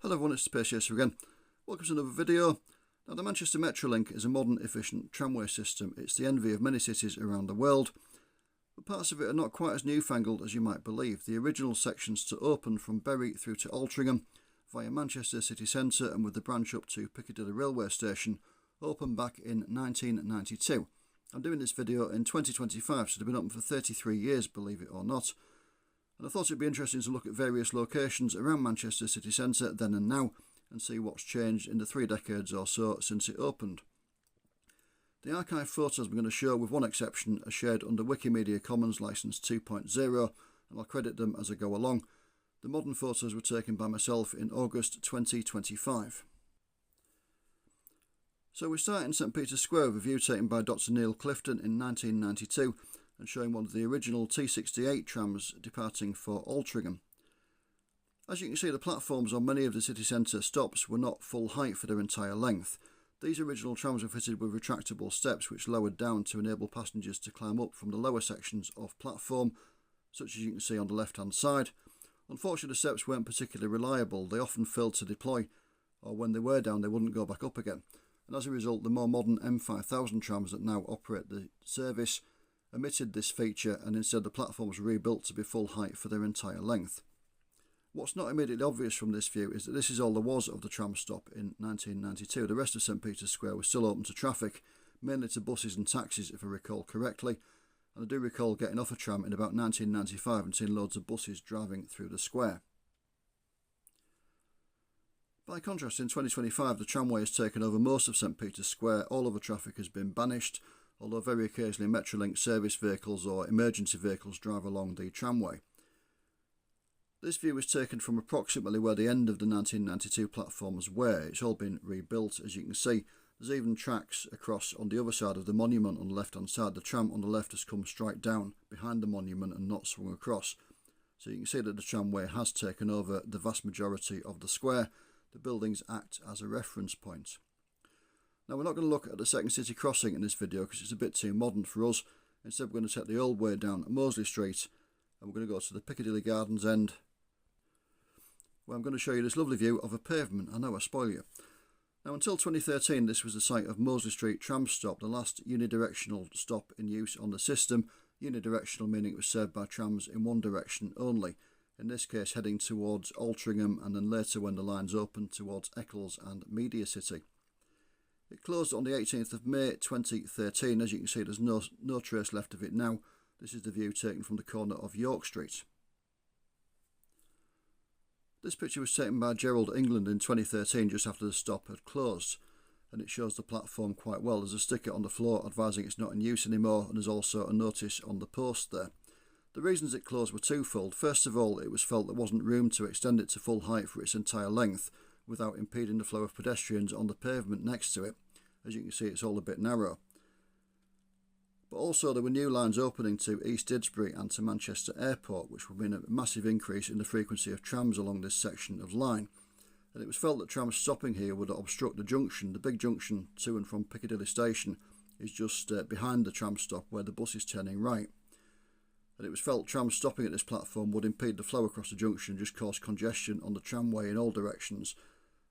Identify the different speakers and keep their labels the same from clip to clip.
Speaker 1: Hello everyone, it's Space Chaser again. Welcome to another video. Now, the Manchester Metrolink is a modern, efficient tramway system. It's the envy of many cities around the world, but parts of it are not quite as newfangled as you might believe. The original sections to open from Bury through to Altrincham via Manchester city centre and with the branch up to Piccadilly railway station opened back in 1992. I'm doing this video in 2025, so they've been open for 33 years, believe it or not. And I thought it'd be interesting to look at various locations around Manchester city centre then and now and see what's changed in the 3 decades or so since it opened. The archive photos I'm going to show, with one exception, are shared under Wikimedia Commons License 2.0 and I'll credit them as I go along. The modern photos were taken by myself in August 2025. So we start in St Peter's Square with a view taken by Dr Neil Clifton in 1992 and showing one of the original T68 trams departing for Altrincham. As you can see, the platforms on many of the city centre stops were not full height for their entire length. These original trams were fitted with retractable steps which lowered down to enable passengers to climb up from the lower sections of platform, such as you can see on the left hand side. Unfortunately, the steps weren't particularly reliable. They often failed to deploy, or when they were down they wouldn't go back up again. And as a result, the more modern M5000 trams that now operate the service omitted this feature, and instead the platforms were rebuilt to be full height for their entire length. What's not immediately obvious from this view is that this is all there was of the tram stop in 1992. The rest of St Peter's Square was still open to traffic, mainly to buses and taxis if I recall correctly, and I do recall getting off a tram in about 1995 and seeing loads of buses driving through the square. By contrast, in 2025 the tramway has taken over most of St Peter's Square. All other traffic has been banished, although very occasionally Metrolink service vehicles or emergency vehicles drive along the tramway. This view is taken from approximately where the end of the 1992 platforms were. It's all been rebuilt, as you can see. There's even tracks across on the other side of the monument on the left hand side. The tram on the left has come straight down behind the monument and not swung across. So you can see that the tramway has taken over the vast majority of the square. The buildings act as a reference point. Now, we're not going to look at the second city crossing in this video because it's a bit too modern for us. Instead, we're going to take the old way down Mosley Street and we're going to go to the Piccadilly Gardens end, where I'm going to show you this lovely view of a pavement. I know I spoil you. Now, until 2013 this was the site of Mosley Street tram stop, the last unidirectional stop in use on the system. Unidirectional meaning it was served by trams in one direction only, in this case heading towards Altrincham and then later, when the lines opened, towards Eccles and Media City. It closed on the 18th of May 2013. As you can see, there's no trace left of it now. This is the view taken from the corner of York Street. This picture was taken by Gerald England in 2013 just after the stop had closed, and it shows the platform quite well. There's a sticker on the floor advising it's not in use anymore, and there's also a notice on the post there. The reasons it closed were twofold. First of all, it was felt there wasn't room to extend it to full height for its entire length without impeding the flow of pedestrians on the pavement next to it. As you can see, it's all a bit narrow. But also there were new lines opening to East Didsbury and to Manchester Airport, which would mean a massive increase in the frequency of trams along this section of line. And it was felt that trams stopping here would obstruct the junction. The big junction to and from Piccadilly Station is just behind the tram stop where the bus is turning right. And it was felt trams stopping at this platform would impede the flow across the junction and just cause congestion on the tramway in all directions.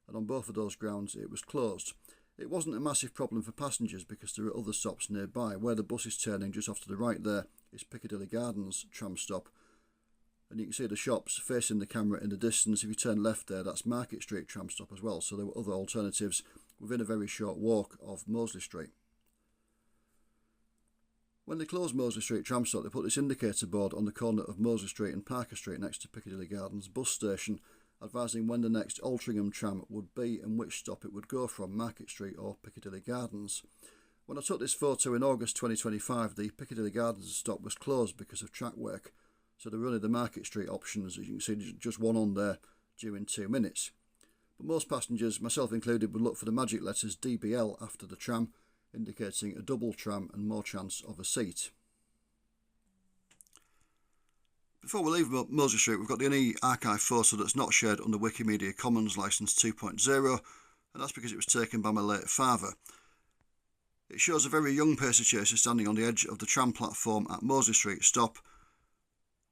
Speaker 1: And on both of those grounds it was closed. It wasn't a massive problem for passengers because there are other stops nearby. Where the bus is turning just off to the right there is Piccadilly Gardens tram stop. And you can see the shops facing the camera in the distance. If you turn left there, that's Market Street tram stop as well. So there were other alternatives within a very short walk of Mosley Street. When they closed Mosley Street tram stop, they put this indicator board on the corner of Mosley Street and Parker Street next to Piccadilly Gardens bus station, advising when the next Altrincham tram would be and which stop it would go from, Market Street or Piccadilly Gardens. When I took this photo in August 2025, the Piccadilly Gardens stop was closed because of track work, so there were only the Market Street options. As you can see, just one on there due in 2 minutes. But most passengers, myself included, would look for the magic letters DBL after the tram, indicating a double tram and more chance of a seat. Before we leave Mosley Street, we've got the only archive photo that's not shared under Wikimedia Commons License 2.0, and that's because it was taken by my late father. It shows a very young pacer chaser standing on the edge of the tram platform at Mosley Street stop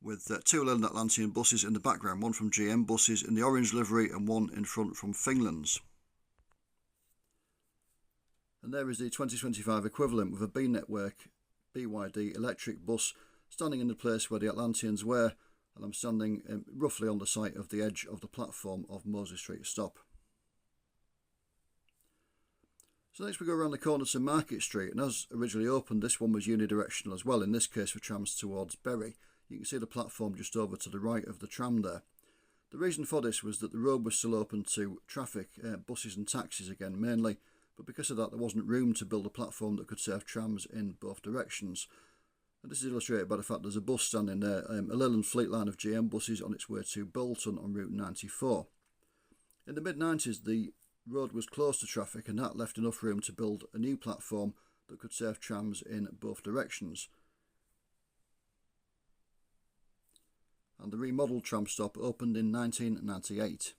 Speaker 1: with two Leyland Atlantean buses in the background, one from GM buses in the orange livery and one in front from Fingland's. And there is the 2025 equivalent with a B-Network BYD electric bus standing in the place where the Atlanteans were, and I'm standing roughly on the site of the edge of the platform of Mosley Street stop. So next we go around the corner to Market Street, and as originally opened, this one was unidirectional as well, in this case for trams towards Bury. You can see the platform just over to the right of the tram there. The reason for this was that the road was still open to traffic, buses and taxis again mainly, but because of that there wasn't room to build a platform that could serve trams in both directions. And this is illustrated by the fact there's a bus standing there, a Leyland fleet line of GM buses on its way to Bolton on Route 94. In the mid-90s the road was closed to traffic, and that left enough room to build a new platform that could serve trams in both directions. And the remodelled tram stop opened in 1998.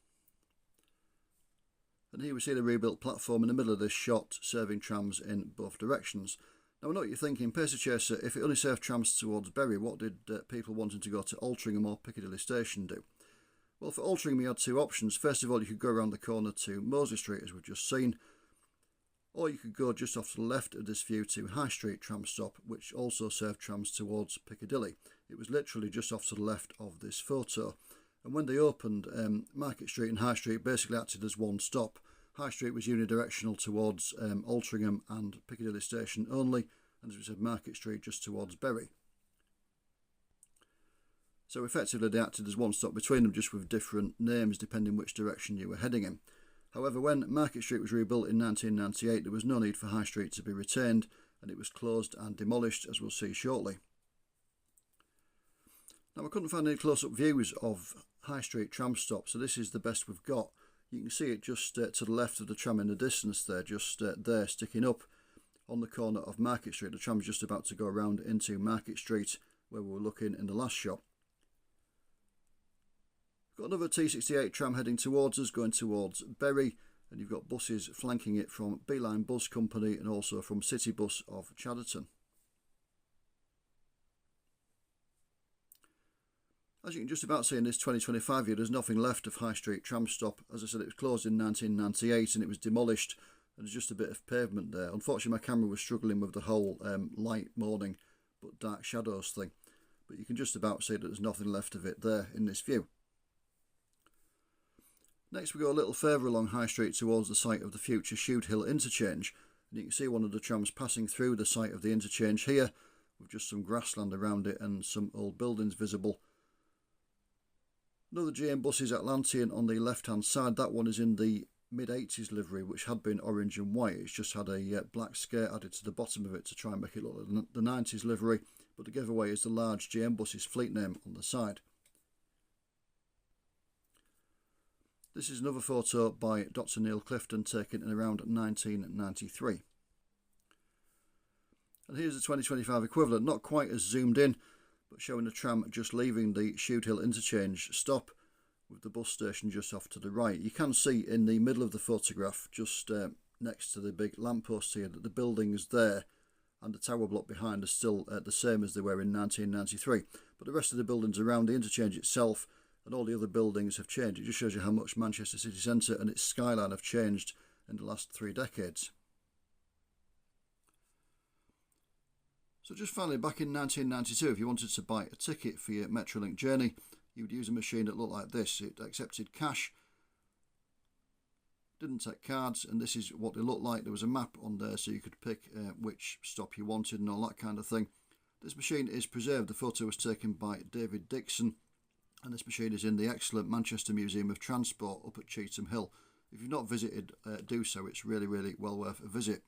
Speaker 1: And here we see the rebuilt platform in the middle of this shot serving trams in both directions. Now I know what you're thinking, Pacerchaser, if it only served trams towards Bury, what did people wanting to go to Altrincham or Piccadilly Station do? Well, for Altrincham you had two options. First of all, you could go around the corner to Mosley Street as we've just seen, or you could go just off to the left of this view to High Street tram stop, which also served trams towards Piccadilly. It was literally just off to the left of this photo. And when they opened, Market Street and High Street basically acted as one stop. High Street was unidirectional towards Altrincham and Piccadilly Station only, and as we said, Market Street just towards Bury. So effectively they acted as one stop between them, just with different names depending which direction you were heading in. However, when Market Street was rebuilt in 1998, there was no need for High Street to be retained, and it was closed and demolished, as we'll see shortly. Now I couldn't find any close-up views of High Street tram stop, so this is the best we've got. You can see it just to the left of the tram in the distance there, just there sticking up on the corner of Market Street. The tram's just about to go around into Market Street where we were looking in the last shot. Got another T68 tram heading towards us, going towards Bury, and you've got buses flanking it from Beeline Bus Company and also from City Bus of Chadderton. As you can just about see in this 2025 year, there's nothing left of High Street tram stop. As I said, it was closed in 1998 and it was demolished, and there's just a bit of pavement there. Unfortunately my camera was struggling with the whole light morning but dark shadows thing, but you can just about see that there's nothing left of it there in this view. Next we go a little further along High Street towards the site of the future Shoot Hill interchange, and you can see one of the trams passing through the site of the interchange here, with just some grassland around it and some old buildings visible. Another GM buses Atlantean on the left hand side. That one is in the mid-80s livery, which had been orange and white. It's just had a black skirt added to the bottom of it to try and make it look like the 90s livery, but the giveaway is the large GM buses fleet name on the side. This is another photo by Dr. Neil Clifton taken in around 1993. And here's the 2025 equivalent, not quite as zoomed in, but showing the tram just leaving the Shoot Hill interchange stop with the bus station just off to the right. You can see in the middle of the photograph, just next to the big lamppost here, that the buildings there and the tower block behind are still the same as they were in 1993. But the rest of the buildings around the interchange itself and all the other buildings have changed. It just shows you how much Manchester city centre and its skyline have changed in the last 3 decades. So just finally, back in 1992, if you wanted to buy a ticket for your Metrolink journey, you would use a machine that looked like this. It accepted cash, didn't take cards, and this is what they looked like. There was a map on there so you could pick which stop you wanted and all that kind of thing. This machine is preserved. The photo was taken by David Dixon, and this machine is in the excellent Manchester Museum of Transport up at Cheetham Hill. If you've not visited, do so. It's really, really well worth a visit.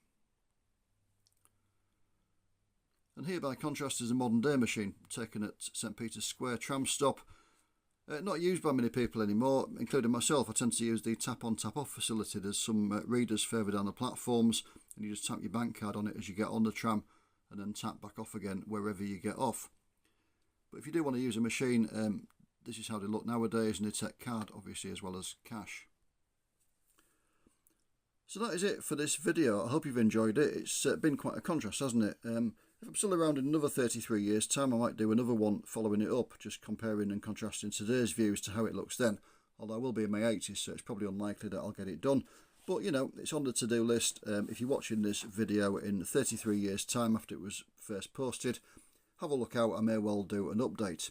Speaker 1: And here, by contrast, is a modern day machine taken at St Peter's Square tram stop. Not used by many people anymore, including myself. I tend to use the tap on tap off facility. There's some readers further down the platforms, and you just tap your bank card on it as you get on the tram and then tap back off again wherever you get off. But if you do want to use a machine, this is how they look nowadays, and they take card obviously as well as cash. So that is it for this video. I hope you've enjoyed it. It's been quite a contrast, hasn't it? If I'm still around in another 33 years' time, I might do another one following it up, just comparing and contrasting today's views to how it looks then. Although I will be in my 80s, so it's probably unlikely that I'll get it done. But, you know, it's on the to-do list. If you're watching this video in 33 years' time after it was first posted, have a look out. I may well do an update.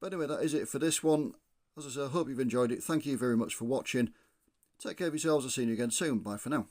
Speaker 1: But anyway, that is it for this one. As I say, I hope you've enjoyed it. Thank you very much for watching. Take care of yourselves. I'll see you again soon. Bye for now.